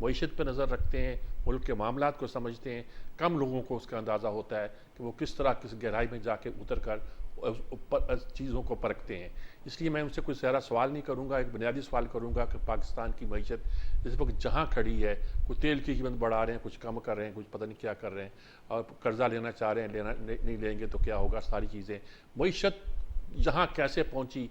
معیشت پہ نظر رکھتے ہیں، ملک کے معاملات کو سمجھتے ہیں، کم لوگوں کو اس کا اندازہ ہوتا ہے کہ وہ کس طرح کس گہرائی میں جا کے اتر کر چیزوں کو پرکھتے ہیں۔ اس لیے میں ان سے کوئی سہرا سوال نہیں کروں گا، ایک بنیادی سوال کروں گا کہ پاکستان کی معیشت اس وقت جہاں کھڑی ہے، کوئی تیل کی قیمت بڑھا رہے ہیں، کچھ کم کر رہے ہیں، کچھ پتہ نہیں کیا کر رہے ہیں، اور قرضہ لینا چاہ رہے ہیں، نہیں لیں گے تو کیا ہوگا، ساری چیزیں معیشت جہاں کیسے پہنچی،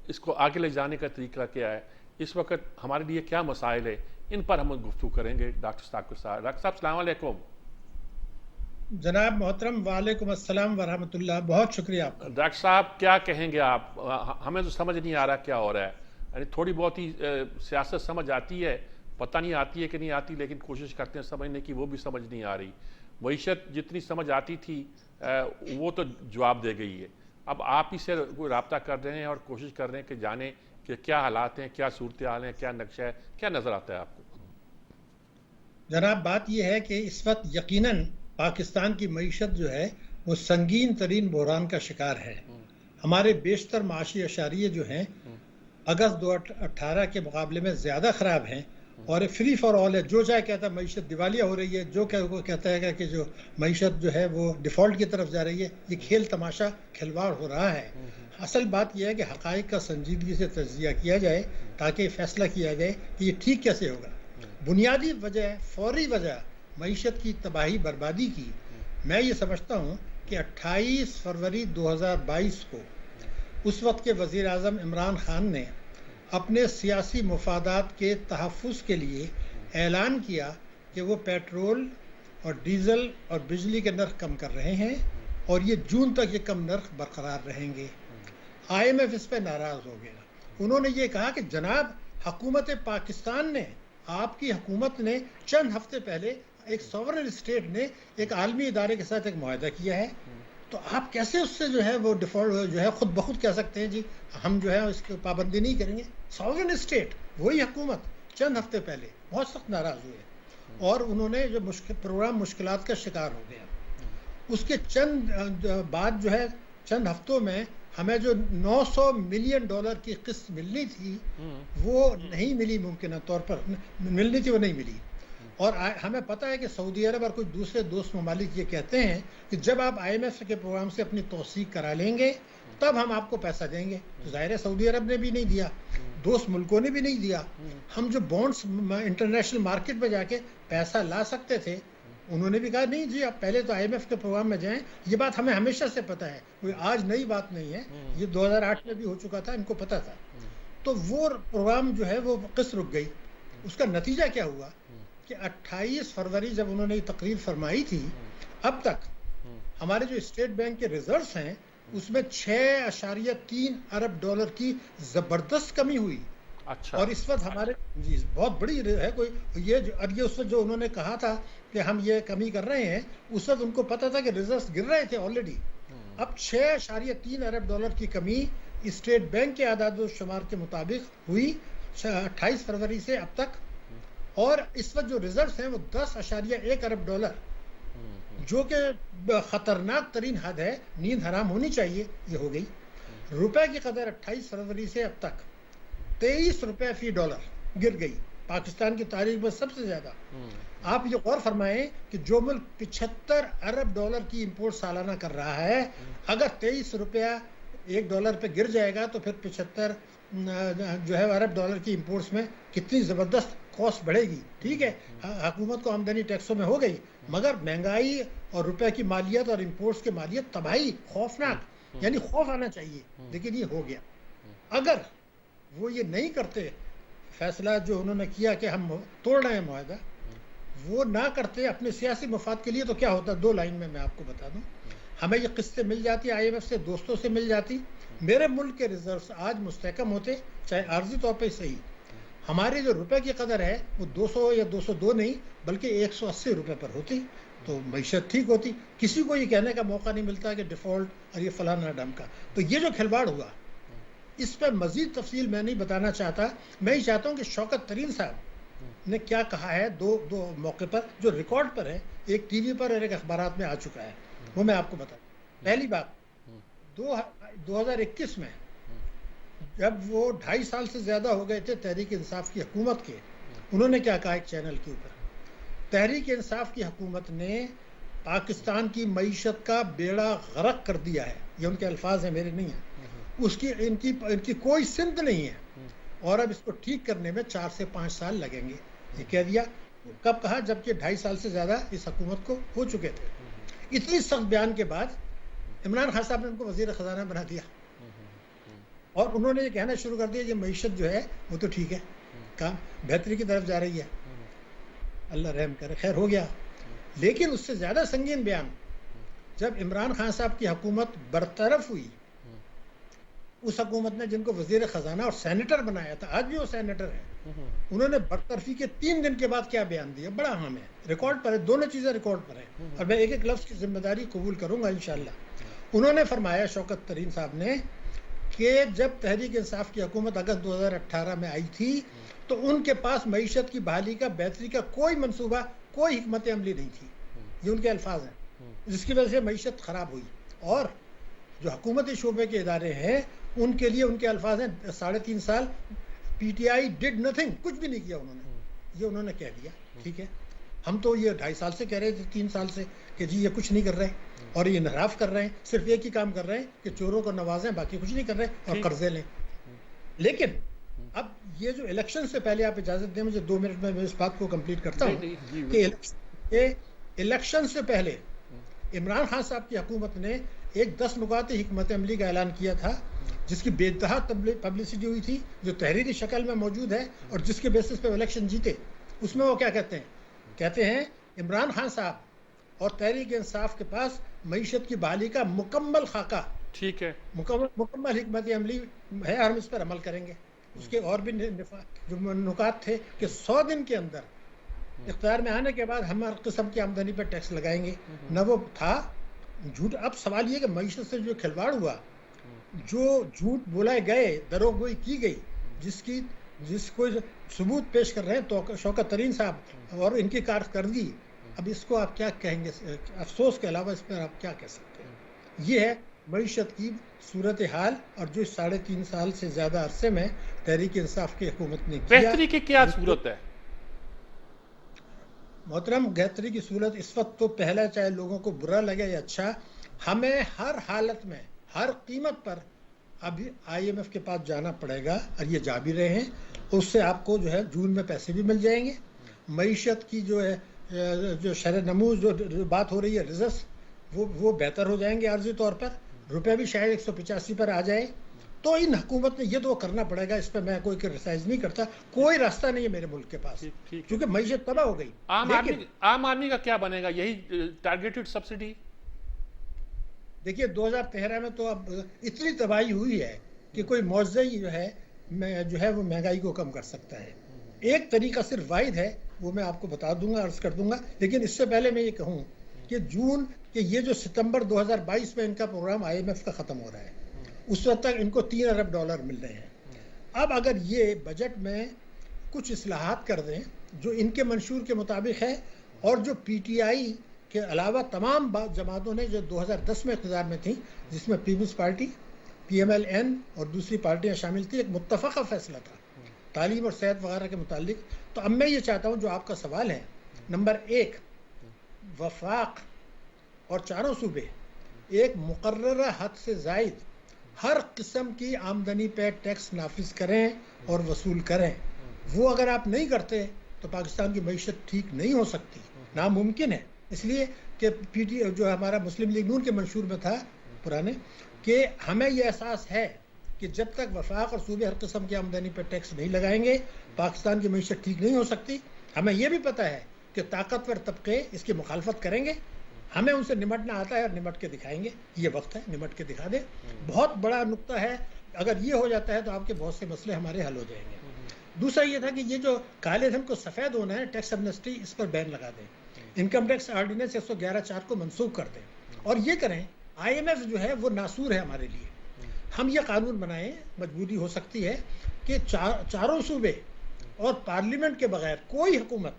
اس کو آگے لے جانے کا طریقہ کیا ہے، اس وقت ہمارے لیے کیا مسائل ہے، ان پر ہم گفتگو کریں گے ڈاکٹر صاحب کے ساتھ۔ ڈاکٹر صاحب السلام علیکم۔ جناب محترم، وعلیکم السلام ورحمۃ اللہ، بہت شکریہ آپ کا۔ ڈاکٹر صاحب کیا کہیں گے آپ؟ ہمیں تو سمجھ نہیں آ رہا کیا ہو رہا ہے، یعنی تھوڑی بہت ہی سیاست سمجھ آتی ہے، پتہ نہیں آتی ہے کہ نہیں آتی، لیکن کوشش کرتے ہیں سمجھنے کی، وہ بھی سمجھ نہیں آ رہی۔ معیشت جتنی سمجھ آتی تھی وہ تو جواب دے گئی ہے، اب آپ ہی سے کوئی رابطہ کر رہے ہیں اور کوشش کر رہے ہیں کہ جانیں کہ کیا حالات ہیں، کیا صورتحال ہیں، کیا نقشہ ہے، کیا نظر آتا ہے آپ کو؟ جناب بات یہ ہے کہ اس وقت یقیناً پاکستان کی معیشت جو ہے وہ سنگین ترین بحران کا شکار ہے۔ ہمارے بیشتر معاشی اشاریے جو ہیں اگست 2018 کے مقابلے میں زیادہ خراب ہیں، اور فری فار آل ہے، جو چاہے کہتا ہے معیشت دیوالیہ ہو رہی ہے، جو کہتا ہے کہ جو معیشت جو ہے وہ ڈیفالٹ کی طرف جا رہی ہے۔ یہ کھیل تماشا کھلواڑ ہو رہا ہے۔ اصل بات یہ ہے کہ حقائق کا سنجیدگی سے تجزیہ کیا جائے تاکہ فیصلہ کیا جائے کہ یہ ٹھیک کیسے ہوگا۔ بنیادی وجہ، فوری وجہ معیشت کی تباہی بربادی کی، میں یہ سمجھتا ہوں کہ 28 فروری 2022 کو اس وقت کے وزیر اعظم عمران خان نے اپنے سیاسی مفادات کے تحفظ کے لیے اعلان کیا کہ وہ پیٹرول اور ڈیزل اور بجلی کے نرخ کم کر رہے ہیں، اور یہ جون تک یہ کم نرخ برقرار رہیں گے۔ IMF اس پہ ناراض ہو گیا۔ انہوں نے یہ کہا کہ جناب حکومت پاکستان نے، آپ کی حکومت نے چند ہفتے پہلے ایک سوورن اسٹیٹ نے ایک عالمی ادارے کے ساتھ ایک معاہدہ کیا ہے، تو آپ کیسے اس سے جو ہے وہ ڈیفالٹ جو ہے خود بخود کہہ سکتے ہیں جی ہم جو ہے اس کی پابندی نہیں کریں گے؟ سوورن اسٹیٹ، وہی حکومت چند ہفتے پہلے بہت سخت ناراض ہوئے، اور انہوں نے جو پروگرام مشکلات کا شکار ہو گیا۔ اس کے چند بعد جو ہے چند ہفتوں میں ہمیں جو $900 ملین کی قسط ملنی تھی وہ نہیں ملی، ممکنہ طور پر ملنی تھی، وہ نہیں ملی۔ اور ہمیں پتہ ہے کہ سعودی عرب اور کچھ دوسرے دوست ممالک یہ کہتے ہیں کہ جب آپ IMF کے پروگرام سے اپنی توثیق کرا لیں گے تب ہم آپ کو پیسہ دیں گے۔ تو ظاہر ہے سعودی عرب نے بھی نہیں دیا، دوست ملکوں نے بھی نہیں دیا۔ ہم جو بانڈس انٹرنیشنل مارکیٹ میں جا کے پیسہ لا سکتے تھے، انہوں نے بھی کہا نہیں جی آپ پہلے تو IMF کے پروگرام میں جائیں۔ یہ بات ہمیں ہمیشہ سے پتہ ہے، کوئی آج نئی بات نہیں ہے، یہ 2008 میں بھی ہو چکا تھا، ان کو پتہ تھا۔ تو وہ پروگرام جو ہے وہ قسط رک گئی۔ اس کا نتیجہ کیا ہوا کہ 28 فروری جب انہوں نے یہ تقریر فرمائی تھی، اب تک ہمارے جو اسٹیٹ بینک کے ریزروز ہیں اس میں $6.3 ارب کی زبردست کمی ہوئی۔ اچھا، اور اس وقت ہمارے جی بہت بڑی ہے، کوئی یہ اس وقت جو انہوں نے کہا تھا کہ ہم یہ کمی کر رہے ہیں، اس وقت ان کو پتہ تھا کہ ریزروز گر رہے تھے آلریڈی۔ اب $6.3 ارب کی کمی اسٹیٹ بینک کے اعداد و شمار کے مطابق ہوئی 28 فروری سے اب تک، اور اس وقت جو ریزروز ہیں وہ $10.1 ارب، جو کہ خطرناک ترین حد ہے، نیند حرام ہونی چاہیے، یہ ہو گئی۔ روپے کی قدر 28 فروری سے اب تک 23 روپے فی ڈالر گر گئی، پاکستان کی تاریخ میں سب سے زیادہ۔ آپ یہ غور فرمائیں کہ جو ملک $75 ارب کی امپورٹ سالانہ کر رہا ہے، اگر 23 روپیہ $1 پہ گر جائے گا تو پھر 75 جو ہے ارب ڈالر کی امپورٹس میں کتنی زبردست کاسٹ بڑھے گی۔ ٹھیک ہے، حکومت کو آمدنی ٹیکسوں میں ہو گئی، مگر مہنگائی اور روپے کی مالیت اور امپورٹس کی مالیت تباہی، خوفناک، یعنی خوف آنا چاہیے، لیکن یہ ہو گیا۔ اگر وہ یہ نہیں کرتے، فیصلہ جو انہوں نے کیا کہ ہم توڑ رہے ہیں معاہدہ، وہ نہ کرتے اپنے سیاسی مفاد کے لیے، تو کیا ہوتا؟ 2 لائن میں آپ کو بتا دوں، ہمیں یہ قسطیں مل جاتی IMF سے، دوستوں سے مل جاتی، میرے ملک کے ریزروز آج مستحکم ہوتے، چاہے عارضی طور پہ صحیح۔ ہماری جو روپے کی قدر ہے وہ 200 یا 202 نہیں بلکہ 180 روپے پر ہوتی، تو معیشت ٹھیک ہوتی، کسی کو یہ کہنے کا موقع نہیں ملتا کہ ڈیفالٹ اور یہ فلانا ڈھمکا۔ تو یہ جو کھلواڑ ہوا، اس پہ مزید تفصیل میں نہیں بتانا چاہتا۔ میں یہ چاہتا ہوں کہ شوکت ترین صاحب نے کیا کہا ہے دو موقع پر، جو ریکارڈ پر ہے، ایک ٹی وی پر اور ایک اخبارات میں آ چکا ہے، وہ میں آپ کو بتا دوں۔ پہلی بات، 2021 میں جب وہ 2.5 سال سے زیادہ ہو گئے تھے تحریک انصاف کی حکومت کے، انہوں نے کیا کہا ایک چینل کے اوپر، تحریک انصاف کی حکومت نے پاکستان کی معیشت کا بیڑا غرق کر دیا ہے، یہ ان کے الفاظ ہیں، میرے نہیں ہیں، اس کی ان کی کوئی سمت نہیں ہے، اور اب اس کو ٹھیک کرنے میں 4 سے 5 سال لگیں گے، یہ کہہ دیا۔ کب کہا؟ جبکہ 2.5 سال سے زیادہ اس حکومت کو ہو چکے تھے۔ اتنی سخت بیان کے بعد عمران خان صاحب نے ان کو وزیر خزانہ بنا دیا، اور انہوں نے یہ کہنا شروع کر دیا یہ معیشت جو ہے وہ تو ٹھیک ہے، کام بہتری کی طرف جا رہی ہے، اللہ رحم کرے، خیر ہو گیا۔ لیکن اس سے زیادہ سنگین بیان جب عمران خان صاحب کی حکومت برطرف ہوئی، اس حکومت نے جن کو وزیر خزانہ اور سینیٹر بنایا تھا، آج بھی وہ سینیٹر ہیں، انہوں نے برطرفی کے 3 دن کے بعد کیا بیان دیا، بڑا اہم ہے، ریکارڈ پر ہے، دونوں چیزیں ریکارڈ پر ہیں، اور میں ایک ایک لفظ کی ذمہ داری قبول کروں گا انشاءاللہ۔ انہوں نے فرمایا، شوکت ترین صاحب نے، کہ جب تحریک انصاف کی حکومت اگست 2018 میں آئی تھی تو ان کے پاس معیشت کی بحالی کا، بہتری کا کوئی منصوبہ، کوئی حکمت عملی نہیں تھی، یہ ان کے الفاظ ہیں، جس کی وجہ سے معیشت خراب ہوئی، اور جو حکومتی شعبے کے ادارے ہیں ان کے لیے ان کے الفاظ ہیں 3.5 سال پی ٹی آئی ڈڈ نتھنگ، کچھ بھی نہیں کیا انہوں نے، یہ انہوں نے کہہ دیا۔ ٹھیک ہے، ہم تو یہ 2.5 سال سے کہہ رہے تھے، 3 سال سے، کہ جی یہ کچھ نہیں کر رہے، اور یہ انحراف کر رہے ہیں، صرف ایک ہی کام کر رہے ہیں کہ چوروں کو نوازیں، باقی کچھ نہیں کر رہے، اور قرضے لیں۔ لیکن اب یہ جو الیکشن سے پہلے، آپ اجازت دیں مجھے 2 منٹ میں اس بات کو کمپلیٹ کرتا ہوں کہ الیکشن سے پہلے عمران خان صاحب کی حکومت نے ایک 10 نکاتی حکمت عملی کا اعلان کیا تھا، جس کی بے انتہا پبلسٹی ہوئی تھی، جو تحریری شکل میں موجود ہے، اور جس کے بیسس پہ الیکشن جیتے۔ اس میں وہ کیا کہتے ہیں عمران خان صاحب اور تحریک انصاف کے پاس معیشت کی بحالی کا مکمل خاکہ، ٹھیک ہے، مکمل حکمت عملی ہے، ہم اس پر عمل کریں گے۔ اس کے اور بھی جو نکات تھے کہ 100 دن کے اندر اختیار میں آنے کے بعد ہم ہر قسم کی آمدنی پر ٹیکس لگائیں گے، نہ وہ تھا جھوٹ۔ اب سوال یہ کہ معیشت سے جو کھلواڑ ہوا، جو جھوٹ بولائے گئے، دروغگوئی کی گئی، جس کو ثبوت پیش کر رہے ہیں تو شوکت ترین صاحب اور ان کی کارکردگی، اب اس کو آپ کیا کہیں گے؟ افسوس کے علاوہ اس پر آپ کیا کہہ سکتے ہیں؟ یہ ہے معیشت کی صورتحال، اور جو 3.5 سال سے زیادہ عرصے میں تحریک انصاف کی حکومت نے کیا۔ بہتری کی کیا صورت ہے محترم؟ بہتری کی صورت اس وقت تو پہلا، چاہے لوگوں کو برا لگے یا اچھا، ہمیں ہر حالت میں، ہر قیمت پر ابھی IMF کے پاس جانا پڑے گا، اور یہ جا بھی رہے ہیں۔ اس سے آپ کو جو ہے جون میں پیسے بھی مل جائیں گے، معیشت کی جو ہے جو شرح نمو جو بات ہو رہی ہے، ریزرس، وہ بہتر ہو جائیں گے عارضی طور پر، روپے بھی شاید 185 پر آ جائے۔ تو ان حکومت نے یہ تو کرنا پڑے گا، اس پہ میں کوئی کرٹیسائز نہیں کرتا، کوئی راستہ نہیں ہے میرے ملک کے پاس، کیونکہ معیشت تباہ ہو گئی۔ عام آدمی کا کیا بنے گا؟ یہی ٹارگیٹڈ سبسڈی؟ دیکھیے 2013 میں تو اب اتنی تباہی ہوئی ہے کہ کوئی معاوضہ جو ہے وہ مہنگائی کو کم کر سکتا ہے۔ ایک طریقہ صرف واحد ہے، وہ میں آپ کو بتا دوں گا، عرض کر دوں گا، لیکن اس سے پہلے میں یہ کہوں کہ یہ جو ستمبر 2022 میں ان کا پروگرام IMF کا ختم ہو رہا ہے، اس وقت تک ان کو $3 ارب مل رہے ہیں۔ اب اگر یہ بجٹ میں کچھ اصلاحات کر دیں جو ان کے منشور کے مطابق ہے، اور جو PTI کے علاوہ تمام جماعتوں نے جو 2010 میں اقتدار میں تھیں، جس میں پیپلز پارٹی، PMLN اور دوسری پارٹیاں شامل تھیں، ایک متفقہ فیصلہ تھا تعلیم اور صحت وغیرہ کے متعلق۔ تو اب میں یہ چاہتا ہوں، جو آپ کا سوال ہے، نمبر 1، وفاق اور چاروں صوبے ایک مقررہ حد سے زائد ہر قسم کی آمدنی پہ ٹیکس نافذ کریں اور وصول کریں۔ وہ اگر آپ نہیں کرتے تو پاکستان کی معیشت ٹھیک نہیں ہو سکتی، ناممکن ہے۔ اس لیے کہ جو ہمارا مسلم لیگ نون کے منشور میں تھا پرانے، کہ ہمیں یہ احساس ہے کہ جب تک وفاق اور صوبے ہر قسم کی آمدنی پر ٹیکس نہیں لگائیں گے، پاکستان کی معیشت ٹھیک نہیں ہو سکتی۔ ہمیں یہ بھی پتہ ہے کہ طاقتور طبقے اس کی مخالفت کریں گے، ہمیں ان سے نمٹنا آتا ہے اور نمٹ کے دکھائیں گے، یہ وقت ہے نمٹ کے دکھا دیں۔ بہت بڑا نقطہ ہے، اگر یہ ہو جاتا ہے تو آپ کے بہت سے مسئلے ہمارے حل ہو جائیں گے۔ دوسرا یہ تھا کہ یہ جو کالے دھن کو سفید ہونا ہے، ٹیکس ایمنسٹی، اس پر بین لگا دیں، انکم ٹیکس آرڈیننس 111(4) کو منسوخ کر دیں، اور یہ کریں IMF جو ہے وہ ناسور ہے ہمارے لیے۔ ہم یہ قانون بنائیں، مجبوری ہو سکتی ہے کہ چاروں صوبے اور پارلیمنٹ کے بغیر کوئی حکومت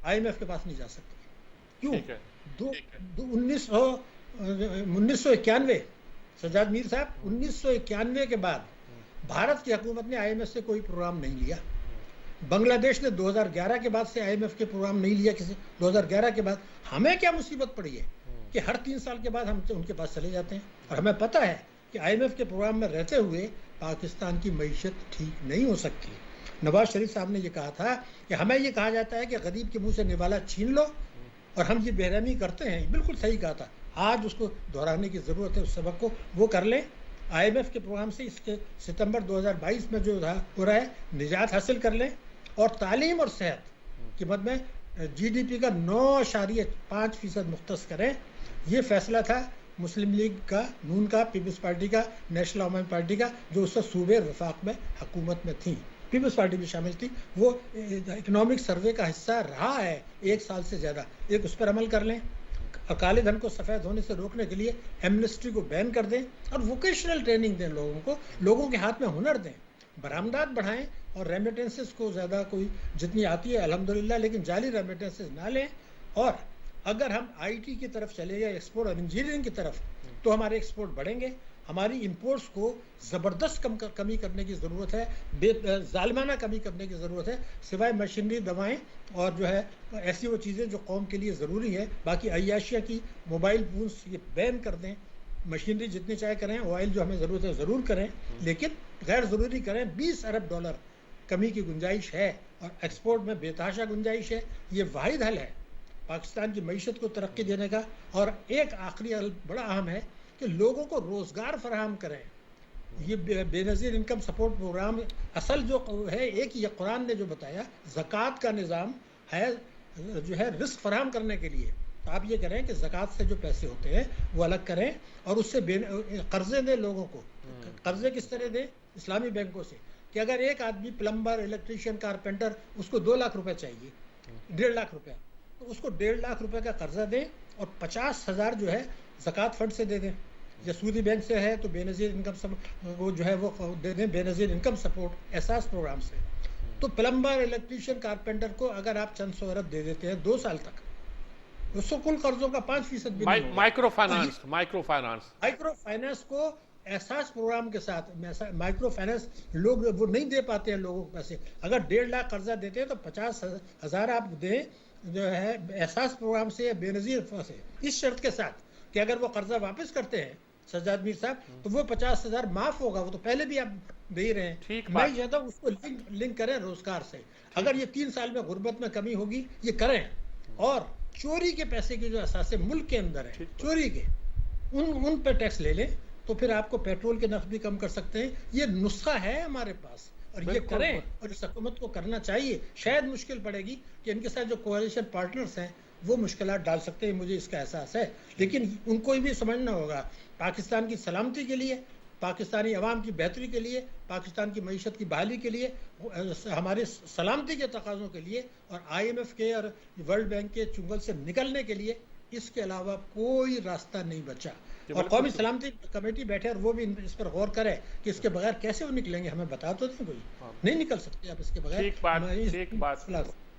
IMF کے پاس نہیں جا سکتی۔ کیوں؟ 1991 سجاد میر صاحب، 1991 کے بعد بھارت کی حکومت نے IMF سے کوئی پروگرام نہیں لیا۔ بنگلہ دیش نے 2011 کے بعد سے IMF کے پروگرام نہیں لیا کسی 2011 کے بعد. ہمیں کیا مصیبت پڑی ہے کہ ہر 3 سال کے بعد ہم ان کے پاس چلے جاتے ہیں, اور ہمیں پتہ ہے کہ IMF کے پروگرام میں رہتے ہوئے پاکستان کی معیشت ٹھیک نہیں ہو سکتی. نواز شریف صاحب نے یہ کہا تھا کہ ہمیں یہ کہا جاتا ہے کہ غریب کے منہ سے نوالا چھین لو, اور ہم یہ بے رحمی کرتے ہیں. بالکل صحیح کہا تھا, آج اس کو دہرانے کی ضرورت ہے, اس سبق کو وہ کر لیں. IMF کے پروگرام سے اس کے ستمبر 2022 میں جو ہو رہا ہے نجات حاصل کر لیں, اور تعلیم اور صحت کی مد میں GDP کا 9.5% مختص کریں. یہ فیصلہ تھا مسلم لیگ کا, نون کا, پیپلز پارٹی کا, نیشنل عوامی پارٹی کا, جو اس وقت صوبے وفاق میں حکومت میں تھیں. پیپلز پارٹی بھی شامل تھی. وہ اکنامک سروے کا حصہ رہا ہے 1 سال سے زیادہ. ایک اس پر عمل کر لیں, اور کالے دھن کو سفید ہونے سے روکنے کے لیے ایمنسٹی کو بین کر دیں, اور ووکیشنل ٹریننگ دیں لوگوں کو, لوگوں کے ہاتھ میں ہنر دیں, برآمدات بڑھائیں, اور ریمیٹنسز کو زیادہ کوئی جتنی آتی ہے الحمدللہ, لیکن جعلی ریمیٹنسز نہ لیں. اور اگر ہم IT کی طرف چلے گئے, ایکسپورٹ اور انجینئرنگ کی طرف, تو ہمارے ایکسپورٹ بڑھیں گے. ہماری امپورٹس کو زبردست کمی کرنے کی ضرورت ہے, ظالمانہ کمی کرنے کی ضرورت ہے, سوائے مشینری, دوائیں اور جو ہے ایسی وہ چیزیں جو قوم کے لیے ضروری ہے. باقی عیاشیہ کی موبائل فونس یہ بین کر دیں. مشینری جتنی چاہے کریں, آئل جو ہمیں ضرورت ہے ضرور کریں, لیکن غیر ضروری کریں. $20 ارب کمی کی گنجائش ہے, اور ایکسپورٹ میں بے تحاشا گنجائش ہے. یہ واحد حل ہے پاکستان کی معیشت کو ترقی دینے کا. اور ایک آخری حل بڑا اہم ہے کہ لوگوں کو روزگار فراہم کریں. یہ بے نظیر انکم سپورٹ پروگرام اصل جو ہے, ایک یہ قرآن نے جو بتایا زکوٰۃ کا نظام ہے, جو ہے رزق فراہم کرنے کے لیے. تو آپ یہ کریں کہ زکوٰۃ سے جو پیسے ہوتے ہیں وہ الگ کریں, اور اس سے قرضے دیں لوگوں کو. قرضے کس طرح دیں؟ اسلامی بینکوں سے. کہ اگر ایک آدمی پلمبر, الیکٹریشین, کارپینٹر, اس کو 2 لاکھ روپے چاہیے, 1.5 لاکھ روپے, تو اس کو 1.5 لاکھ روپے کا قرضہ دیں, اور 50,000 جو ہے زکوٰۃ فنڈ سے دے دیں. یا سودی بینک سے ہے تو بے نظیر انکم وہ جو ہے وہ دے دیں بے نظیر انکم سپورٹ احساس پروگرام سے. تو پلمبر, الیکٹریشین, کارپینٹر کو اگر آپ چند سو ارب دے دیتے ہیں 2 سال تک, اس کو کل قرضوں کا 5% بھی نہیں ہوگا. مائکرو فائنانس مائکرو فائنانس کو احساس پروگرام کے ساتھ, مائکرو فائنانس لوگ وہ نہیں دے پاتے ہیں لوگوں کو پیسے. اگر 1.5 لاکھ قرضہ دیتے ہیں تو 50,000 آپ دیں جو ہے احساس پروگرام سے یا بے نظیر سے, اس شرط کے ساتھ کہ اگر وہ قرضہ واپس کرتے ہیں سجاد میر صاحب تو وہ 50,000 معاف ہوگا. وہ تو پہلے بھی آپ دے ہی رہے ہیں. میں چاہتا ہوں اس کو لنک کریں روزگار سے. اگر یہ 3 سال میں غربت میں کمی ہوگی یہ کریں. اور چوری کے پیسے کے جو اثاثے ملک کے اندر ہیں چوری کے, ان پہ ٹیکس لے لیں, تو پھر آپ کو پیٹرول کے نرخ بھی کم کر سکتے ہیں. یہ نسخہ ہے ہمارے پاس, اور یہ کریں, اور اس حکومت کو کرنا چاہیے. شاید مشکل پڑے گی کہ ان کے ساتھ جو کوalition پارٹنرز ہیں وہ مشکلات ڈال سکتے ہیں, مجھے اس کا احساس ہے, لیکن ان کو بھی سمجھنا ہوگا پاکستان کی سلامتی کے لیے, پاکستانی عوام کی بہتری کے لیے, پاکستان کی معیشت کی بحالی کے لیے, ہمارے سلامتی کے تقاضوں کے لیے, اور IMF کے اور ورلڈ بینک کے چنگل سے نکلنے کے لیے اس کے علاوہ کوئی راستہ نہیں بچا. اور قومی سلامتی کمیٹی بیٹھے اور وہ بھی اس پر غور کرے کہ اس کے بغیر کیسے وہ نکلیں گے. ہمیں بتا تو دیں, کوئی نہیں نکل سکتے آپ اس کے بغیر. ٹھیک بات.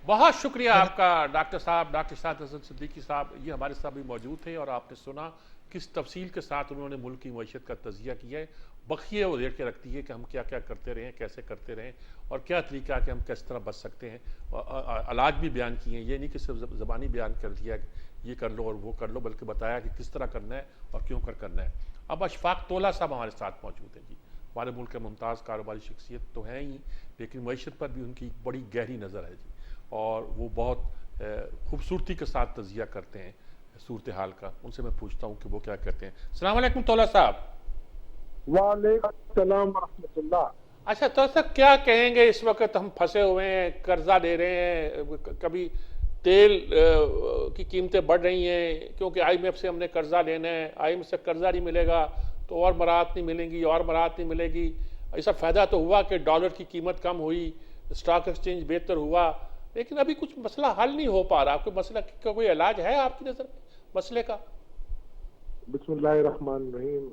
بہت شکریہ آپ کا ڈاکٹر صاحب, ڈاکٹر شاہد حسن صدیقی صاحب. یہ ہمارے ساتھ بھی موجود تھے, اور آپ نے سنا کس تفصیل کے ساتھ انہوں نے ملک کی معیشت کا تجزیہ کیا ہے. بخیے وہ دیکھ کے رکھتی ہے کہ ہم کیا کیا کرتے رہیں, کیسے کرتے رہیں, اور کیا طریقہ کہ ہم کس طرح بچ سکتے ہیں. علاج بھی بیان کیے ہیں, یہ نہیں کہ صرف زبانی بیان کر دیا کہ یہ کر لو اور وہ کر لو, بلکہ بتایا کہ کس طرح کرنا ہے اور کیوں کر کرنا ہے. اب اشفاق تولا صاحب ہمارے ساتھ موجود ہیں. جی, ہمارے ملک کے ممتاز کاروباری شخصیت تو ہیں ہی, لیکن معیشت پر بھی ان کی بڑی گہری نظر ہے. جی, اور وہ بہت خوبصورتی کے ساتھ تجزیہ کرتے ہیں صورتحال کا. ان سے میں پوچھتا ہوں کہ وہ کیا کہتے ہیں. السلام علیکم تولا صاحب. وعلیکم السلام ورحمۃ اللہ. اچھا تولا صاحب, کیا کہیں گے؟ اس وقت ہم پھنسے ہوئے ہیں, قرضہ لے رہے ہیں, کبھی تیل کی قیمتیں بڑھ رہی ہیں کیونکہ IMF سے ہم نے قرضہ لینا ہے, IMF سے قرضہ نہیں ملے گا تو اور مراحت نہیں ملیں گی, اور مراحت نہیں ملے گی. ایسا فائدہ تو ہوا کہ ڈالر کی قیمت کم ہوئی, اسٹاک ایکسچینج بہتر ہوا, لیکن ابھی کچھ مسئلہ حل نہیں ہو پا رہا. کوئی مسئلہ کا کوئی علاج ہے آپ کی نظر میں مسئلے کا؟ بسم اللہ الرحمن الرحیم.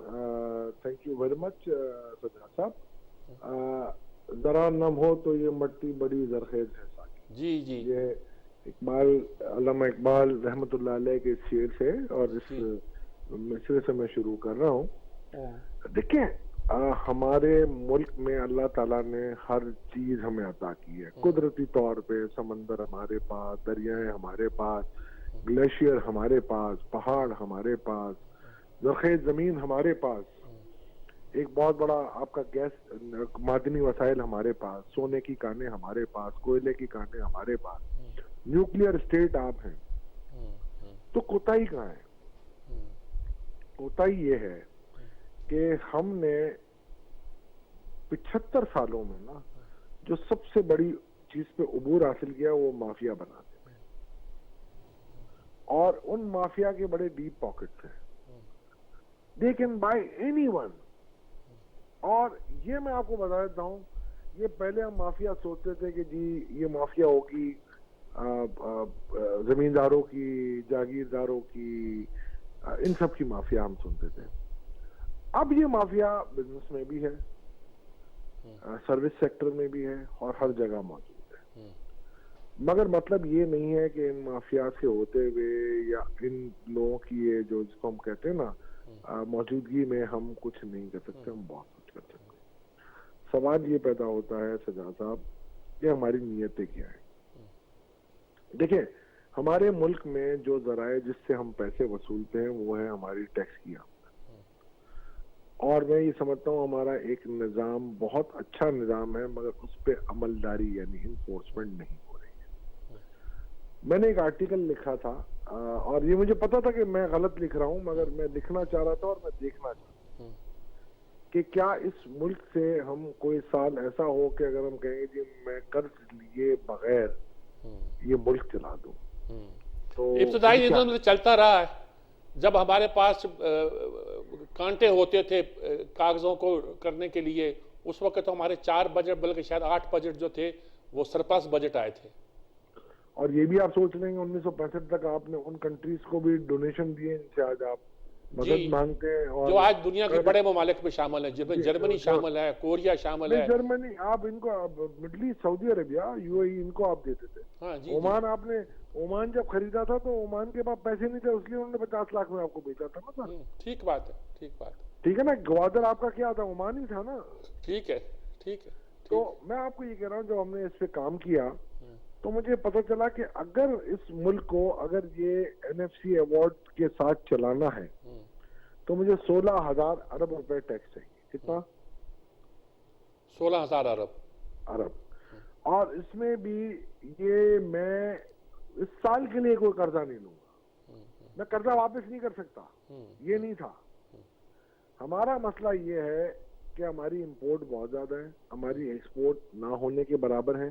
Thank you very much Sajjad صاحب. ذرا نم ہو تو یہ مٹی بڑی زرخیز ہے ساکی. جی جی, یہ اقبال, علامہ اقبال رحمۃ اللہ علیہ کے شعر سے, اور اس مصرے سے میں شروع کر رہا ہوں. دیکھیں, ہمارے ملک میں اللہ تعالیٰ نے ہر چیز ہمیں عطا کی ہے قدرتی طور پہ. سمندر ہمارے پاس, دریائیں ہمارے پاس, گلیشیئر ہمارے پاس, پہاڑ ہمارے پاس, زرخیز زمین ہمارے پاس, ایک بہت بڑا آپ کا گیس معدنی وسائل ہمارے پاس, سونے کی کانیں ہمارے پاس, کوئلے کی کانیں ہمارے پاس, نیوکلیئر اسٹیٹ آپ ہیں. تو کوتاہی کہاں ہے؟ کوتاہی یہ ہے کہ ہم نے 75 سالوں میں نا جو سب سے بڑی چیز پہ عبور حاصل کیا وہ مافیا بناتے ہیں, اور ان مافیا کے بڑے ڈیپ پاکٹس ہیں. They can buy any one. اور یہ میں آپ کو بتا دیتا ہوں, یہ پہلے ہم مافیا سوچتے تھے کہ جی یہ مافیا ہوگی زمینداروں کی, جاگیرداروں کی, ان سب کی مافیا ہم سنتے تھے. اب یہ مافیا بزنس میں بھی ہے, سروس سیکٹر میں بھی ہے, اور ہر جگہ موجود ہے. مگر مطلب یہ نہیں ہے کہ ان مافیات کے ہوتے ہوئے یا ان لوگوں کی یہ جو جس کو ہم کہتے ہیں نا موجودگی میں ہم کچھ نہیں کر سکتے. ہم بہت کچھ کر سکتے. سوال یہ پیدا ہوتا ہے سجاد صاحب کہ ہماری نیتیں کیا ہیں. دیکھیں ہمارے ملک میں جو ذرائع جس سے ہم پیسے وصولتے ہیں وہ ہے ہماری ٹیکس کی آمد. اور میں یہ سمجھتا ہوں ہمارا ایک نظام بہت اچھا نظام ہے, مگر اس پہ عملداری یعنی انفورسمنٹ نہیں ہو رہی ہے. میں نے ایک آرٹیکل لکھا تھا, اور یہ مجھے پتا تھا کہ میں غلط لکھ رہا ہوں, مگر میں لکھنا چاہ رہا تھا اور میں دیکھنا چاہتا ہوں کہ کیا اس ملک سے ہم کوئی سال ایسا ہو کہ اگر ہم کہیں جی میں قرض لیے بغیر یہ ملک چلا دوں. تو ابتدائی دنوں میں چلتا رہا ہے. جب ہمارے پاس کانٹے ہوتے تھے کاغذوں کو کرنے کے لیے, اس وقت تو ہمارے 4 بجٹ بلکہ شاید 8 بجٹ جو تھے وہ سرپلس بجٹ آئے تھے. اور یہ بھی آپ سوچ لیں گے 1965 تک آپ نے ان کنٹریز کو بھی ڈونیشن دیے ان سے آج آپ مدد مانگتے ہیں, اور جو آج دنیا کے بڑے ممالک میں شامل ہیں, جن میں جرمنی شامل ہے, کوریا شامل ہے. جرمنی آپ ان کو middle east, Saudi Arabia, U A E, ان کو آپ دیتے تھے. عمان آپ نے عمان جب خریدا تھا تو عمان کے پاس پیسے نہیں تھے, اس لیے انہوں نے 50 لاکھ میں آپ کو بیچا تھا نا سر. ٹھیک بات ہے, ٹھیک بات ہے. ٹھیک ہے نا, گوادر آپ کا کیا تھا, عمان ہی تھا نا. ٹھیک ہے, ٹھیک ہے. تو میں آپ کو یہ کہہ رہا ہوں جب ہم نے اس پہ کام کیا تو مجھے پتہ چلا کہ اگر اس ملک کو اگر یہ NFC ایوارڈ کے ساتھ چلانا ہے تو مجھے 16,000 ارب روپے ٹیکس چاہیے. کتنا؟ 16,000 ارب. اور اس میں بھی یہ میں اس سال کے لیے کوئی قرضہ نہیں لوں گا, میں قرضہ واپس نہیں کر سکتا. یہ نہیں تھا ہمارا مسئلہ. یہ ہے کہ ہماری امپورٹ بہت زیادہ ہے, ہماری ایکسپورٹ نہ ہونے کے برابر ہے.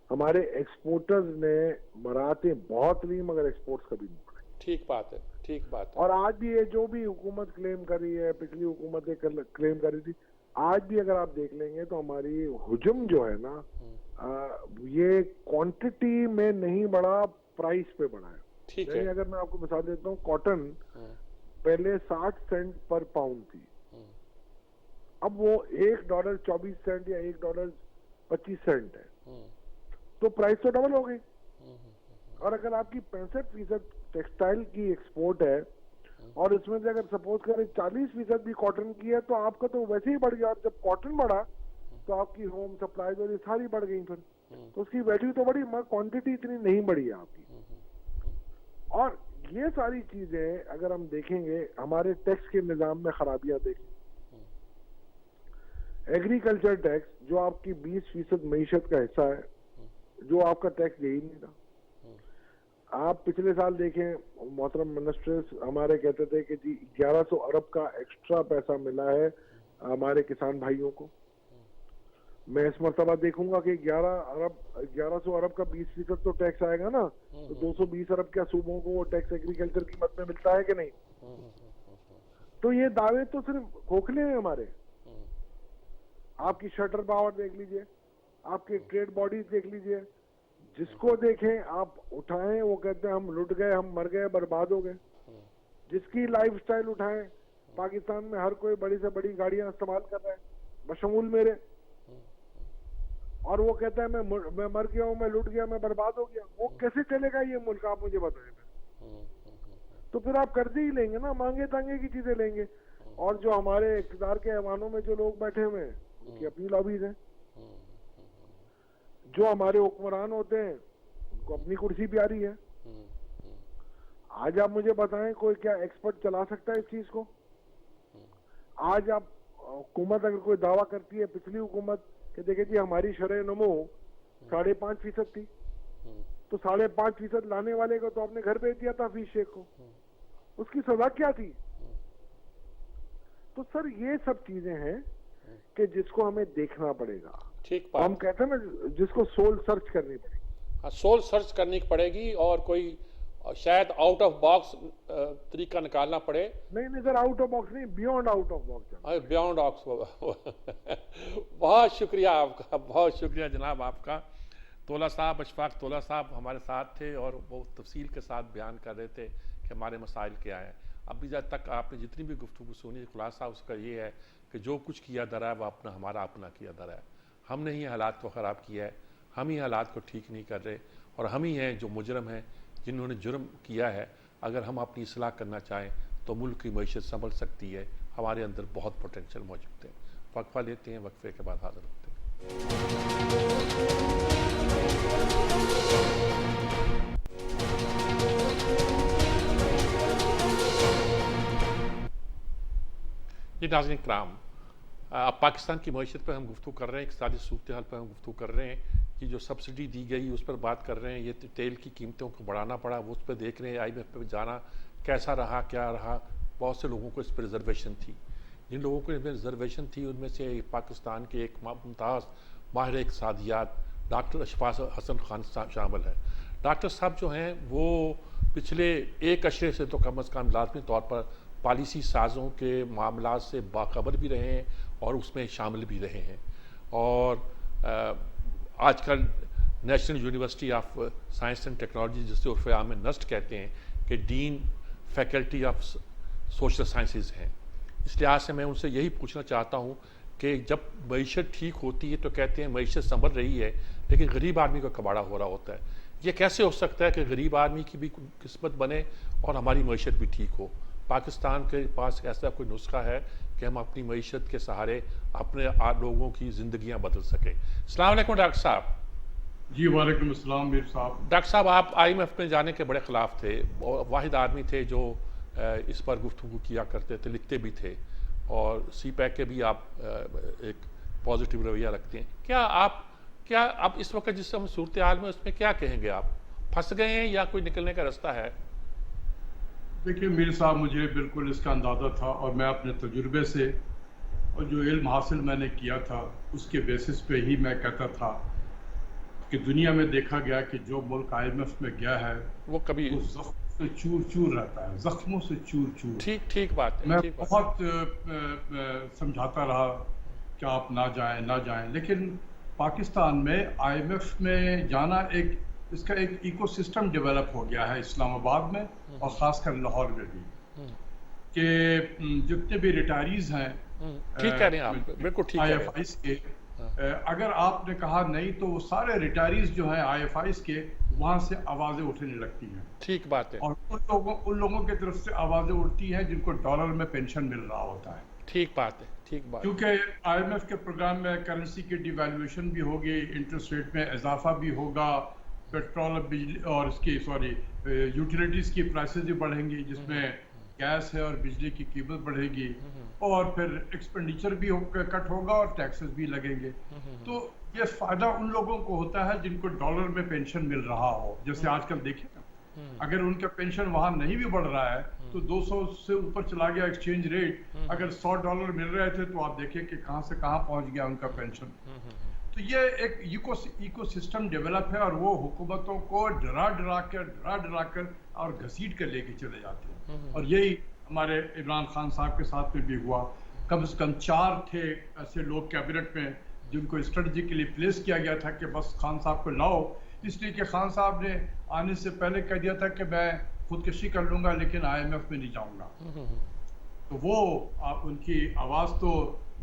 ہمارے ایکسپورٹرز نے مراتے بہت لی مگر ایکسپورٹس کبھی نہیں بڑھائی. ٹھیک بات ہے, ٹھیک بات ہے. اور آج بھی یہ جو بھی حکومت کلیم کر رہی ہے, پچھلی حکومتیں کلیم کر رہی تھی, آج بھی اگر آپ دیکھ لیں گے تو ہماری حجم جو ہے نا یہ کوانٹٹی میں نہیں بڑھا, پرائس پہ بڑھا ہے. یعنی اگر میں آپ کو مثال دیتا ہوں, کاٹن پہلے 60 سینٹ پر پاؤنڈ تھی, اب وہ $1.24 یا $1.25 ہے. تو پرائس تو ڈبل ہو گئی. اور اگر آپ کی 65% ٹیکسٹائل کی ایکسپورٹ ہے اور اس میں سے اگر سپوز کریں 40% بھی کاٹن کی ہے تو آپ کا تو ویسے ہی بڑھ گیا. اور جب کاٹن بڑھا تو آپ کی ہوم سپلائز اور یہ ساری بڑھ گئی, پھر تو اس کی ویلیو تو بڑھی مگر کوانٹٹی اتنی نہیں بڑھی ہے آپ کی. اور یہ ساری چیزیں اگر ہم دیکھیں گے, ہمارے ٹیکس کے نظام میں خرابیاں دیکھیں. ایگریکلچر ٹیکس جو آپ کی 20% معیشت کا حصہ ہے, جو آپ کا ٹیکس یہی نہیں تھا. آپ پچھلے سال دیکھیں محترم منسٹرز ہمارے کہتے تھے کہ جی 1100 ارب کا ایکسٹرا پیسہ ملا ہے ہمارے کسان بھائیوں کو. میں اس مرتبہ دیکھوں گا کہ 1100 ارب کا 20% تو ٹیکس آئے گا نا, تو 220 ارب کیا صوبوں کو وہ ٹیکس ایگریکلچر کی مد میں ملتا ہے کہ نہیں؟ تو یہ دعوے تو صرف کھوکھلے ہیں ہمارے. آپ کی شٹر پاور دیکھ لیجئے, آپ کے ٹریڈ باڈیز دیکھ لیجئے, جس کو دیکھیں آپ اٹھائیں وہ کہتے ہیں ہم لٹ گئے, ہم مر گئے, برباد ہو گئے. جس کی لائف سٹائل اٹھائیں, پاکستان میں ہر کوئی بڑی سے بڑی گاڑیاں استعمال کر رہا ہے بشمول میرے, اور وہ کہتا ہے میں مر گیا ہوں, میں لٹ گیا, میں برباد ہو گیا. وہ کیسے چلے گا یہ ملک, آپ مجھے بتائیں. تو پھر آپ قرضے ہی لیں گے نا, مانگے تانگے کی چیزیں لیں گے. اور جو ہمارے اقتدار کے ایوانوں میں جو لوگ بیٹھے ہوئے ہیں ان کی اپنی لابیز ہیں. جو ہمارے حکمران ہوتے ہیں ان کو اپنی کرسی پیاری ہے. آج آپ مجھے بتائیں کوئی کیا ایکسپرٹ چلا سکتا ہے اس چیز کو؟ آج آپ حکومت اگر کوئی دعویٰ کرتی ہے, پچھلی حکومت کہ دیکھیں جی ہماری شرح نمو 5.5% تھی, تو 5.5% لانے والے کو تو آپ نے گھر بھیج دیا تھا حفیظ شیخ کو, اس کی سزا کیا تھی؟ تو سر یہ سب چیزیں ہیں کہ جس کو ہمیں دیکھنا پڑے گا. ٹھیک ہم کہتے ہیں نا جس کو سول سرچ کرنی پڑے گی. سول سرچ کرنی پڑے گی اور کوئی شاید آؤٹ آف باکس طریقہ نکالنا پڑے. نہیں سر, آؤٹ آف باکس نہیں, beyond out of box. Beyond box. بہت شکریہ آپ کا, بہت شکریہ جناب آپ کا. طولہ صاحب, اشفاق طولہ صاحب ہمارے ساتھ تھے اور وہ تفصیل کے ساتھ بیان کر رہے تھے کہ ہمارے مسائل کیا ہیں. ابھی جب تک آپ نے جتنی بھی گفتگو سنی, خلاصہ اس کا یہ ہے کہ جو کچھ کیا درا ہے وہ ہمارا اپنا کیا درا ہے. ہم نے ہی حالات کو خراب کیا ہے, ہم ہی حالات کو ٹھیک نہیں کر رہے, اور ہم ہی ہیں جو مجرم ہیں جنہوں نے جرم کیا ہے. اگر ہم اپنی اصلاح کرنا چاہیں تو ملک کی معیشت سنبھل سکتی ہے. ہمارے اندر بہت پوٹینشیل موجود ہے. وقفہ لیتے ہیں, وقفے کے بعد حاضر ہوتے ہیں. جی ناظرین کرام, اب پاکستان کی معیشت پر ہم گفتگو کر رہے ہیں, اقتصادی صورتحال پر ہم گفتگو کر رہے ہیں. یہ جو سبسڈی دی گئی اس پر بات کر رہے ہیں. یہ تیل کی قیمتوں کو بڑھانا پڑا, وہ اس پہ دیکھ رہے ہیں. IMF پہ جانا کیسا رہا, کیا رہا. بہت سے لوگوں کو اس پہ ریزرویشن تھی. جن لوگوں کو اس میں ریزرویشن تھی ان میں سے پاکستان کے ایک ممتاز ماہر اقتصادیات ڈاکٹر اشفاق حسن خان صاحب شامل ہے. ڈاکٹر صاحب جو ہیں وہ پچھلے ایک عشرے سے تو کم از کم لازمی طور پر پالیسی سازوں کے معاملات سے باخبر بھی رہے ہیں اور اس میں شامل بھی رہے ہیں. اور آج کل national university of science and technology, جسے عرف عام میں نسٹ کہتے ہیں, کہ dean faculty of social sciences ہیں. اس لحاظ سے میں ان سے یہی پوچھنا چاہتا ہوں کہ جب معیشت ٹھیک ہوتی ہے تو کہتے ہیں معیشت سنبھل رہی ہے, لیکن غریب آدمی کا کباڑا ہو رہا ہوتا ہے. یہ کیسے ہو سکتا ہے کہ غریب آدمی کی بھی قسمت بنے اور ہماری معیشت بھی ٹھیک ہو؟ پاکستان کے پاس ایسا کوئی نسخہ ہے کہ ہم اپنی معیشت کے سہارے اپنے لوگوں کی زندگیاں بدل سکیں؟ السلام علیکم ڈاکٹر صاحب. جی وعلیکم السلام میر صاحب. ڈاکٹر صاحب, آپ IMF میں جانے کے بڑے خلاف تھے. واحد آدمی تھے جو اس پر گفتگو کیا کرتے تھے, لکھتے بھی تھے, اور CPEC کے بھی آپ ایک پازیٹیو رویہ رکھتے ہیں. کیا آپ اس وقت جس ہم صورتحال میں اس میں کیا کہیں گے؟ آپ پھنس گئے ہیں یا کوئی نکلنے کا رستہ ہے؟ دیکھیے میر صاحب, مجھے بالکل اس کا اندازہ تھا, اور میں اپنے تجربے سے اور جو علم حاصل میں نے کیا تھا اس کے بیسس پہ ہی میں کہتا تھا کہ دنیا میں دیکھا گیا کہ جو ملک IMF میں گیا ہے وہ کبھی زخم سے چور چور رہتا ہے, زخموں سے چور چور. ٹھیک بات ہے. میں بہت سمجھاتا رہا کہ آپ نہ جائیں, لیکن پاکستان میں IMF میں جانا اس کا ایک ایکو سسٹم ڈیولپ ہو گیا ہے اسلام آباد میں, اور خاص کر لاہور میں بھی, کہ جتنے بھی ریٹائریز ہیں ٹھیک کہہ رہے ہیں آپ, بالکل ٹھیک کہہ رہے ہیں. IFIs کے, اگر آپ نے کہا نہیں تو وہ سارے ریٹائریز جو ہیں IFIs کے, وہاں سے آوازیں اٹھنے لگتی ہیں. ٹھیک بات ہے. اور ان لوگوں کی طرف سے آوازیں اٹھتی ہیں جن کو ڈالر میں پینشن مل رہا ہوتا ہے. ٹھیک بات ہے. ٹھیک بات. کیونکہ IMF کے پروگرام میں کرنسی کی ڈی ویلیویشن بھی ہوگی, انٹرسٹ ریٹ میں اضافہ بھی ہوگا, پیٹرول بجلی اور اس کی یوٹیلیٹیز کی پرائسز بھی بڑھیں گی, جس میں گیس ہے اور بجلی کی قیمت بڑھے گی, اور پھر ایکسپینڈیچر بھی کٹ ہوگا اور ٹیکسز بھی لگیں گے. تو یہ فائدہ ان لوگوں کو ہوتا ہے جن کو ڈالر میں پینشن مل رہا ہو. جیسے آج کل دیکھیں نا, اگر ان کا پینشن وہاں نہیں بھی بڑھ رہا ہے تو 200 سے اوپر چلا گیا ایکسچینج ریٹ, اگر $100 مل رہے تھے تو آپ دیکھیں کہ کہاں سے کہاں پہنچ گیا ان کا پینشن. تو یہ ایک ایکو سسٹم ڈیولپ ہے, اور وہ حکومتوں کو ڈرا کر اور گھسیٹ کر لے کے چلے جاتے ہیں. اور یہی ہمارے عمران خان صاحب کے ساتھ میں بھی ہوا. کم سے کم 4 تھے ایسے لوگ کیبنٹ میں جن کو اسٹریٹجیکلی پلیس کیا گیا تھا کہ بس خان صاحب کو لاؤ, اس لیے کہ خان صاحب نے آنے سے پہلے کہہ دیا تھا کہ میں خودکشی کر لوں گا لیکن IMF میں نہیں جاؤں گا. تو وہ ان کی آواز تو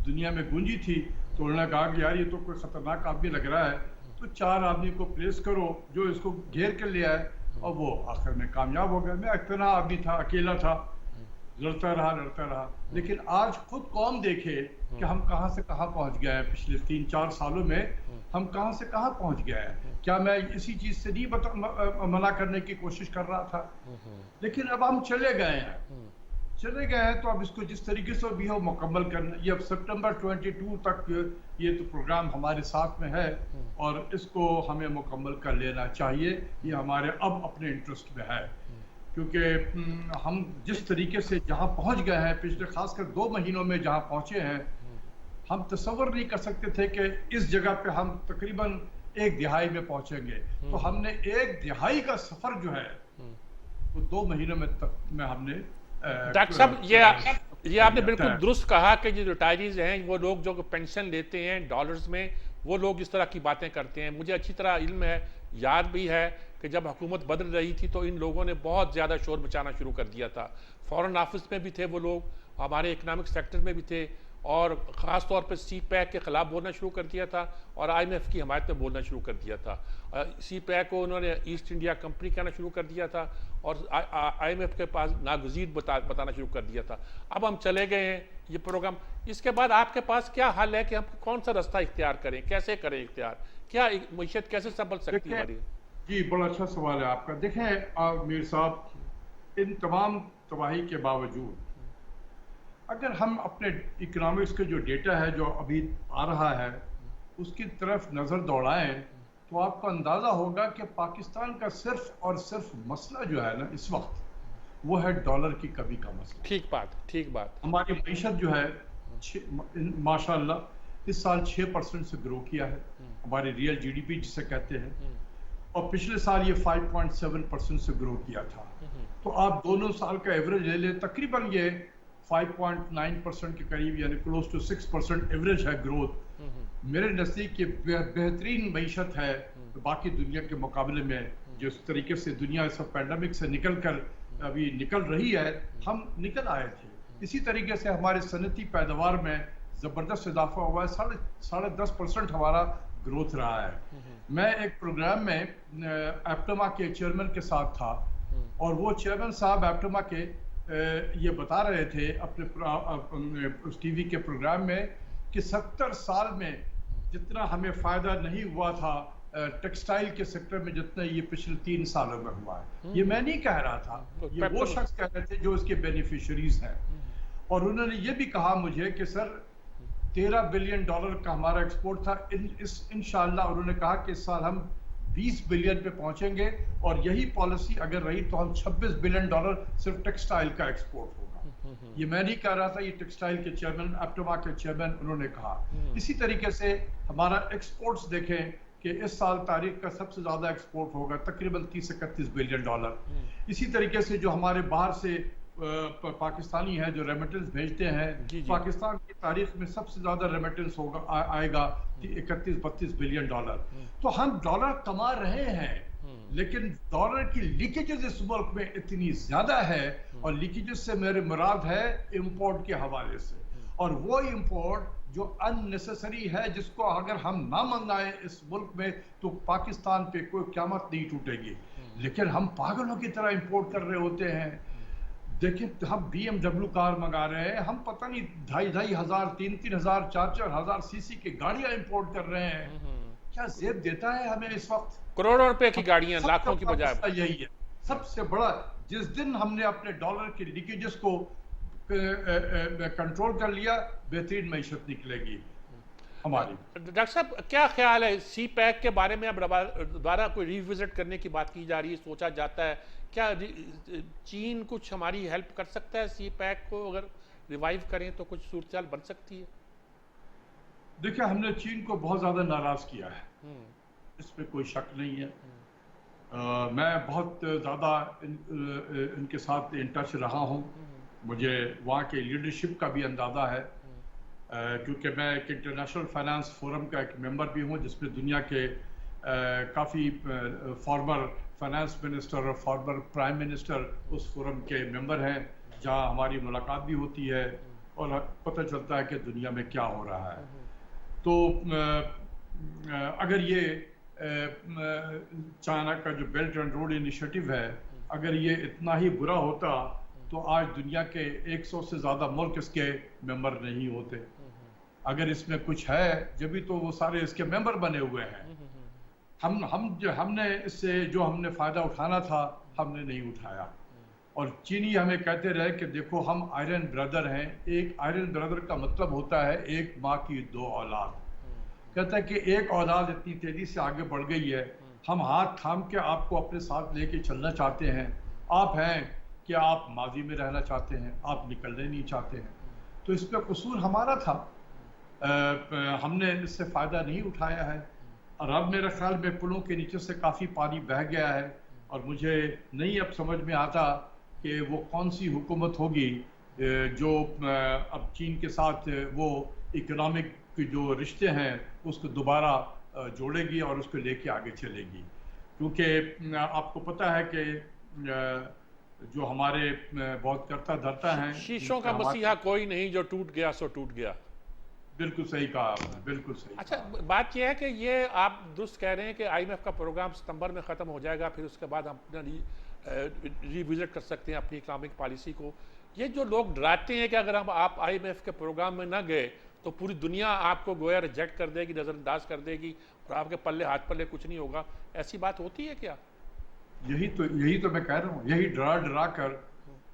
دنیا میں گونجی تھی, تو انہوں نے کہا کہ یار یہ تو کوئی خطرناک آدمی لگ رہا ہے, تو 4 آدمی کو پلیس کرو جو اس کو گھیر کر لے آئے, اور وہ آخر میں کامیاب ہو گئے. میں اتنا آدمی تھا, اکیلا تھا, لڑتا رہا. لیکن آج خود قوم دیکھے کہ ہم کہاں سے کہاں پہنچ گئے ہیں. پچھلے 3-4 سالوں میں ہم کہاں سے کہاں پہنچ گئے ہیں. کیا میں اسی چیز سے نہیں منع کرنے کی کوشش کر رہا تھا, لیکن اب ہم چلے گئے ہیں تو اب اس کو جس طریقے سے بھی ہو مکمل کرنا. یہ اب سپٹمبر 22 تک یہ تو پروگرام ہمارے ساتھ میں ہے اور اس کو ہمیں مکمل کر لینا چاہیے. یہ ہمارے اب اپنے انٹرسٹ میں ہے, کیونکہ ہم جس طریقے سے جہاں پہنچ گئے ہیں پچھلے خاص کر 2 مہینوں میں جہاں پہنچے ہیں, ہم تصور نہیں کر سکتے تھے کہ اس جگہ پہ ہم تقریباً 1 دہائی میں پہنچیں گے. تو ہم نے 1 دہائی کا سفر جو ہے وہ 2 مہینوں میں ہم نے. ڈاکٹر صاحب یہ آپ نے بالکل درست کہا کہ جو ریٹائریز ہیں وہ لوگ جو پینشن لیتے ہیں ڈالرز میں, وہ لوگ اس طرح کی باتیں کرتے ہیں. مجھے اچھی طرح علم ہے, یاد بھی ہے کہ جب حکومت بدل رہی تھی تو ان لوگوں نے بہت زیادہ شور مچانا شروع کر دیا تھا. فورن آفس میں بھی تھے وہ لوگ, ہمارے اکنامک سیکٹر میں بھی تھے, اور خاص طور پہ سی پیک کے خلاف بولنا شروع کر دیا تھا اور آئی ایم ایف کی حمایت میں بولنا شروع کر دیا تھا. سی پیک کو انہوں نے ایسٹ انڈیا کمپنی کہنا شروع کر دیا تھا اور آئی ایم ایف کے پاس ناگزیر بتانا شروع کر دیا تھا. اب ہم چلے گئے ہیں یہ پروگرام. اس کے بعد آپ کے پاس کیا حل ہے کہ ہم کون سا رستہ اختیار کریں, کیسے کریں اختیار, کیا معیشت کیسے سنبھل سکتی ہے ہماری؟ جی بڑا اچھا سوال ہے آپ کا. دیکھیں میر صاحب, ان تمام تباہی کے باوجود اگر ہم اپنے اکنامکس کے جو ڈیٹا ہے جو ابھی آ رہا ہے اس کی طرف نظر دوڑائیں تو آپ کو اندازہ ہوگا کہ پاکستان کا صرف اور صرف مسئلہ جو ہے نا اس وقت وہ ہے ڈالر کی کمی کا مسئلہ. ٹھیک بات. ہماری معیشت جو ہے ماشاء اللہ اس سال 6% سے گرو کیا ہے, ہماری ریئل جی ڈی پی جسے کہتے ہیں, اور پچھلے سال یہ 5.7% سے گرو کیا تھا. تو آپ دونوں سال کا ایوریج لے لیں, تقریباً یہ 5.9% کے قریب, یعنی کلوز ٹو 6% ایوریج ہے گروتھ. میرے نزدیک یہ بہترین معیشت ہے باقی دنیا کے مقابلے میں. جس طریقے سے دنیا اس پینڈیمک سے ابھی نکل رہی ہے, ہم نکل آئے تھے. اسی طریقے سے ہمارے صنعتی پیداوار میں زبردست اضافہ ہوا ہے, 10.5% ہمارا گروتھ رہا ہے. میں ایک پروگرام میں ایپٹما کے چیئرمین کے ساتھ تھا اور وہ چیئرمین صاحب ایپٹما کے یہ بتا رہے تھے اپنے اس ٹی وی کے پروگرام میں کہ 70 سال میں جتنا ہمیں فائدہ نہیں ہوا تھا ٹیکسٹائل کے سیکٹر میں جتنا یہ پچھلے 3 سالوں میں ہوا ہے. یہ میں نہیں کہہ رہا تھا, یہ وہ شخص کہہ رہے تھے جو اس کے بینیفیشریز ہیں. اور انہوں نے یہ بھی کہا مجھے کہ سر $13 بلین کا ہمارا ایکسپورٹ تھا, انشاءاللہ انہوں نے کہا کہ اس سال ہم 20 بلین پہ پہنچیں گے اور یہی پالیسی اگر رہی تو ہم $26 بلین صرف ٹیکسٹائل کا ایکسپورٹ ہوگا. یہ میں نہیں کہہ رہا تھا, یہ ٹیکسٹائل کے چیئرمین ایپٹما کے چیئرمین انہوں نے کہا. اسی طریقے سے ہمارا ایکسپورٹس دیکھیں کہ اس سال تاریخ کا سب سے زیادہ ایکسپورٹ ہوگا تقریباً $30-31 بلین. اسی طریقے سے جو ہمارے باہر سے پاکستانی ہیں جو ریمیٹنس بھیجتے ہیں, پاکستان کی تاریخ میں سب سے زیادہ ریمیٹنس آئے گا 31-32 بلین ڈالر. تو ہم ڈالر کما رہے ہیں لیکن ڈالر کی لیکیجز اس ملک میں اتنی زیادہ ہے, اور لیکیجز سے میرے مراد ہے امپورٹ کے حوالے سے, اور وہ امپورٹ جو ان نیسیسری ہے جس کو اگر ہم نہ منگائیں اس ملک میں تو پاکستان پہ کوئی قیامت نہیں ٹوٹے گی. لیکن ہم پاگلوں کی طرح امپورٹ کر رہے ہوتے ہیں. دیکھیں ہم BMW کار منگا رہے ہیں, ہم پتہ نہیں 2,500 3,000 4,000 سی سی کی گاڑیاں امپورٹ کر رہے ہیں. کیا زیب دیتا ہے ہمیں اس وقت؟ کروڑوں روپے کی گاڑیاں, لاکھوں کی بجائے. یہی ہے سب سے بڑا. جس دن ہم نے اپنے ڈالر کی لیکیجز کو کنٹرول کر لیا, بہترین معیشت نکلے گی ہماری. ڈاکٹر صاحب کیا خیال ہے سی پیک کے بارے میں؟ اب دوبارہ کوئی ریوزٹ کرنے کی بات کی جا رہی ہے, سوچا جاتا ہے کیا چین کچھ ہماری ہیلپ کر سکتا ہے سی پیک کو؟ اگر ریوائیو کریں تو کچھ صورتحال بن سکتی ہے. دیکھیں ہم نے چین کو بہت زیادہ ناراض کیا ہے, اس پہ کوئی شک نہیں ہے. میں بہت زیادہ ان کے ساتھ ان ٹچ رہا ہوں. مجھے وہاں کے لیڈرشپ کا بھی اندازہ ہے کیونکہ میں ایک انٹرنیشنل فائنانس فورم کا ایک ممبر بھی ہوں جس میں دنیا کے کافی فارمر فائنانس منسٹر اور فارمر پرائم منسٹر اس فورم کے ممبر ہیں, جہاں ہماری ملاقات بھی ہوتی ہے اور پتہ چلتا ہے کہ دنیا میں کیا ہو رہا ہے. تو اگر یہ چائنا کا جو بیلٹ اینڈ روڈ انیشیٹو ہے اگر یہ اتنا ہی برا ہوتا تو آج دنیا کے 100 سے زیادہ ملک اس کے ممبر نہیں ہوتے. اگر اس میں کچھ ہے جبھی تو وہ سارے اس کے ممبر بنے ہوئے ہیں. ہم نے اس سے جو ہم نے فائدہ اٹھانا تھا ہم نے نہیں اٹھایا. اور چینی ہمیں کہتے رہے کہ دیکھو ہم آئرن بردر ہیں. ایک آئرن بردر کا مطلب ہوتا ہے ایک ماں کی 2 اولاد. کہتا ہے کہ ایک اولاد اتنی تیزی سے آگے بڑھ گئی ہے, ہم ہاتھ تھام کے آپ کو اپنے ساتھ لے کے چلنا چاہتے ہیں. آپ ہیں کہ آپ ماضی میں رہنا چاہتے ہیں, آپ نکلنے نہیں چاہتے ہیں. تو اس پہ قصور ہمارا تھا, ہم نے اس سے فائدہ نہیں اٹھایا ہے. اور اب میرے خیال میں پلوں کے نیچے سے کافی پانی بہہ گیا ہے, اور مجھے نہیں اب سمجھ میں آتا کہ وہ کون سی حکومت ہوگی جو اب چین کے ساتھ وہ اکنامک جو رشتے ہیں اس کو دوبارہ جوڑے گی اور اس کو لے کے آگے چلے گی. کیونکہ آپ کو پتہ ہے کہ جو ہمارے بہت کرتا دھرتا ہیں, شیشوں کا مسیحا کوئی نہیں, جو ٹوٹ گیا سو ٹوٹ گیا. بالکل صحیح کہا آپ نے, بالکل صحیح. اچھا, بات یہ ہے کہ یہ آپ درست کہہ رہے ہیں کہ آئی ایم ایف کا پروگرام ستمبر میں ختم ہو جائے گا, پھر اس کے بعد ہم اپنا ریوزٹ کر سکتے ہیں اپنی اکنامک پالیسی کو. یہ جو لوگ ڈراتے ہیں کہ اگر ہم آپ آئی ایم ایف کے پروگرام میں نہ گئے تو پوری دنیا آپ کو گویا ریجیکٹ کر دے گی, نظر انداز کر دے گی, اور آپ کے پلے ہاتھ پلے کچھ نہیں ہوگا, ایسی بات ہوتی ہے کیا؟ یہی تو میں کہہ رہا ہوں, یہی ڈرا کر,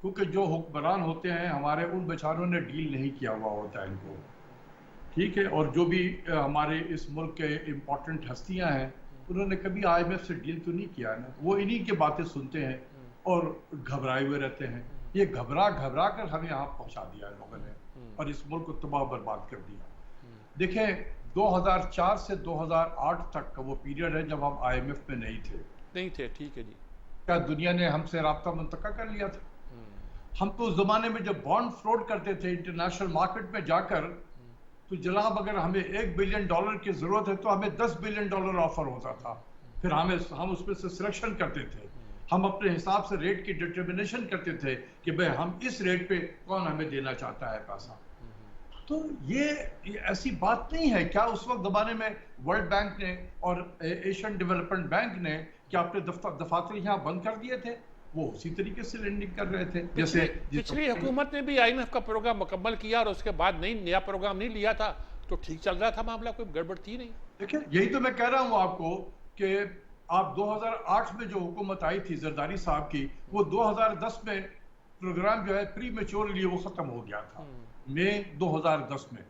کیونکہ جو حکمران ہوتے ہیں ہمارے ان بیچاروں نے ڈیل نہیں کیا ہوا ہوتا ہے ان کو, ٹھیک ہے. اور جو بھی ہمارے اس ملک کے امپورٹنٹ ہستیاں ہیں انہوں نے کبھی آئی ایم ایف سے ڈیل تو نہیں کیا نا. وہ انہی کی باتیں سنتے ہیں اور گھبرائے ہوئے رہتے ہیں. یہ گھبرا کر ہمیں یہاں پہنچا دیا ان لوگوں نے, اور اس ملک کو تباہ برباد کر دیا. دیکھیں 2004 سے 2008 تک کا وہ پیریڈ ہے جب ہم آئی ایم ایف میں نہیں تھے, ٹھیک ہے جی. کیا دنیا نے ہم سے رابطہ منتقل کر لیا تھا؟ ہم تو اس زمانے میں جب بانڈ فلوٹ کرتے تھے انٹرنیشنل مارکیٹ میں جا کر, تو جناب اگر ہمیں $1 بلین کی ضرورت ہے تو ہمیں $10 بلین آفر ہوتا تھا. پھر ہم اس میں سے سلیکشن کرتے تھے, ہم اپنے حساب سے ریٹ کی ڈٹرمنیشن کرتے تھے کہ بھئی ہم اس ریٹ پہ کون ہمیں دینا چاہتا ہے پیسہ. تو یہ ایسی بات نہیں ہے. کیا اس وقت زمانے میں ورلڈ بینک نے اور ایشین ڈیولپمنٹ بینک نے کیا اپنے دفاتر یہاں بند کر دیے تھے؟ وہ اسی طریقے سے لینڈنگ کر رہے تھے. جیسے پچھلی حکومت نے بھی آئی ایم ایف کا پروگرام مکمل کیا اور اس کے بعد نیا پروگرام نہیں لیا تھا, تو ٹھیک چل رہا تھا معاملہ, کوئی گڑبڑ تھی نہیں. دیکھیں یہی تو میں کہہ رہا ہوں آپ کو کہ آپ 2008 میں جو حکومت آئی تھی زرداری صاحب کی, وہ 2010 میں پروگرام جو ہے پری میچورلی وہ ختم ہو گیا تھا, مئی 2010 میں.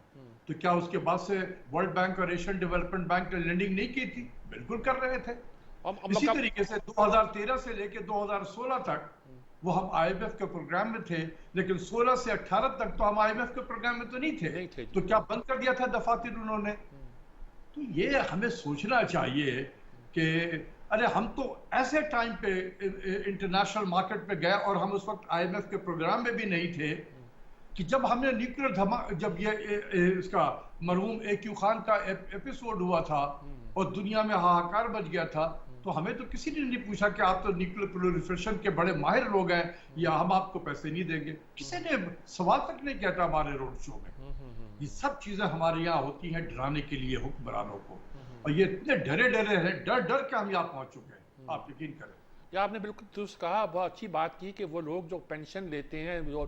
تو کیا اس کے بعد سے ورلڈ بینک اور ایشین ڈیولپمنٹ بینک نے لینڈنگ نہیں کی تھی؟ بالکل کر رہے تھے. اسی طریقے سے 2013 سے لے کے 2016 تک وہ ہم آئی ایم ایف کے پروگرام میں تھے, لیکن 16 سے 18 تک تو ہم آئی ایم ایف کے پروگرام میں تو نہیں تھے. تو کیا بند کر دیا تھا دفاتر انہوں نے؟ تو یہ ہمیں سوچنا چاہیے کہ ارے ہم تو ایسے ٹائم پہ انٹرنیشنل مارکیٹ پہ گئے, اور ہم اس وقت آئی ایم ایف کے پروگرام میں بھی نہیں تھے, کہ جب ہم نے نیوکلیر جب یہ اس کا مرحوم اے کیو خان کا ایپیسوڈ ہوا تھا اور دنیا میں ہاہاکار بچ گیا تھا, تو ہمیں تو کسی نے نہیں پوچھا کہ آپ تو نیوکلیر پرولیفریشن کے بڑے ماہر لوگ ہیں, یا ہم آپ کو پیسے نہیں دیں گے. کسی نے سوال تک نہیں کیا تھا ہمارے روڈ شو میں. یہ سب چیزیں ہمارے یہاں ہوتی ہیں ڈرانے کے لیے حکمرانوں کو, اور یہ اتنے ڈرے ہیں, ڈر کے ہم یہاں پہنچ چکے ہیں, آپ یقین کریں. یہ آپ نے بالکل درست کہا, بہت اچھی بات کی کہ وہ لوگ جو پینشن لیتے ہیں, جو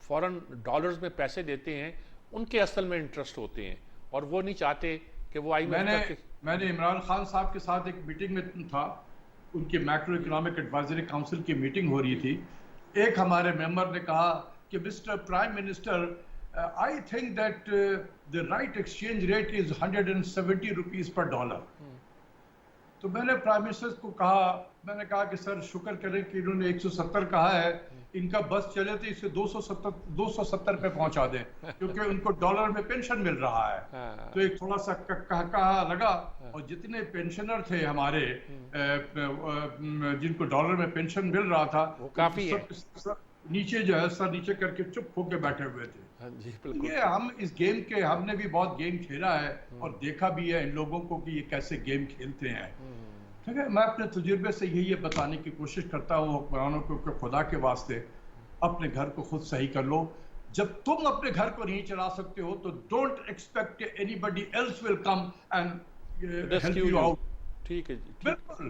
فورن ڈالرز میں پیسے دیتے ہیں, ان کے اصل میں انٹرسٹ ہوتے ہیں, اور وہ نہیں چاہتے کہ وہ میں نے عمران خان صاحب کے ساتھ ایک میٹنگ میں تھا, ان کی میکرو اکنامک ایڈوائزری کاؤنسل کی میٹنگ ہو رہی تھی. ایک ہمارے ممبر نے کہا کہ mister prime minister, I think that the right exchange rate is 170 rupees per dollar. تو میں نے پرائم منسٹر کو کہا, میں نے کہا کہ سر شکر کریں کہ انہوں نے 170 کہا ہے, ان کا بس چلے تو اسے 270 پہ پہنچا دیں, کیونکہ ان کو ڈالر میں پینشن مل رہا ہے. تو ایک تھوڑا سا کہا لگا, اور جتنے پینشنر تھے ہمارے جن کو ڈالر میں پینشن مل رہا تھا, وہ کافی ہے, نیچے جو ہے سر نیچے کر کے چپ ہو کے بیٹھے ہوئے تھے. یہ ہم اس گیم کے, ہم نے بھی بہت گیم کھیلا ہے اور دیکھا بھی ہے ان لوگوں کو کہ یہ کیسے گیم کھیلتے ہیں. ٹھیک ہے, میں اپنے تجربے سے یہی بتانے کی کوشش کرتا ہوں حکمرانوں کو کہ خدا کے واسطے اپنے گھر کو خود صحیح کر لو. جب تم اپنے گھر کو نہیں چلا سکتے ہو تو don't expect anybody else will come and help you out. ٹھیک ہے جی, بالکل.